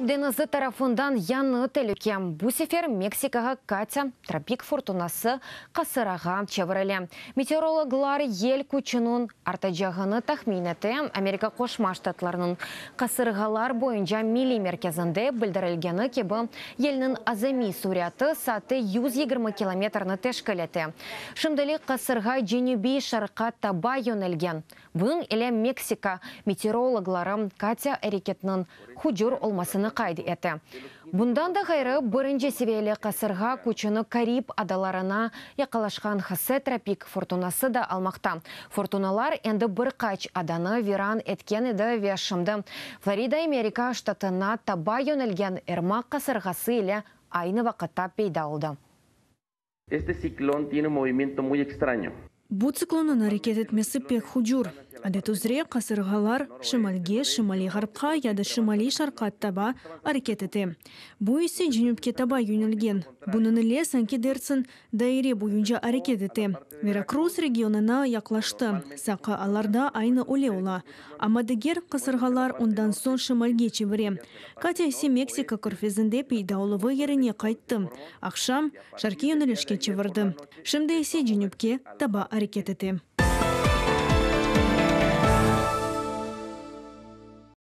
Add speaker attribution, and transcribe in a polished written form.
Speaker 1: Шибденізі тарафындан яны тәлікем. Бұ сефер Мексикаға Катя тропик фортунасы қасыраға чевірілі. Метеорологлар ел күчінің артаджағыны тахминеті Америка Қошма Штатларының қасырғалар бойынша милимерkezінде білдірілгені кебі елінің азами суряты саты 120 километрны тешкілеті. Шымдылы қасырға женюби шарқа таба йөнелген. Бұның еле Мексика метеорологларым Катя әрекетінің хужур олмасыны қайды еті. Бұндан да ғайры бірінші севелі қасырға күчіні Кариб адаларына яқалашқан хасы тропик фортунасы да алмақта. Фортуналар енді бір қач аданы виран еткен еді вешімді. Флорида Америка штатына таба йөнелген эрмақ қасырғасы елі айны вақытта пейда олды.
Speaker 2: Este ciclón tiene un movimiento muy extraño.
Speaker 3: Бу циклонын әрекет етмесі пек хужур. Әдетузре қасырғалар шымалге, шымали ғарпқа яды шымали шарқа таба әрекет еті. Бу есе женюбке таба юнелген. Бұнын іле сәнке дерцін дайре бойынша әрекет еті. Веракрус регионына яқлашты. Сақы аларда айны оле ола. Амадыгер қасырғалар ондан сон шымалге чевіре. Катя есе Мексика көрфезінде пейдаулығы еріне қайтты. Ақшам шарки юнелешке чевірді. Шымды есе женюбке таба әрекет еті.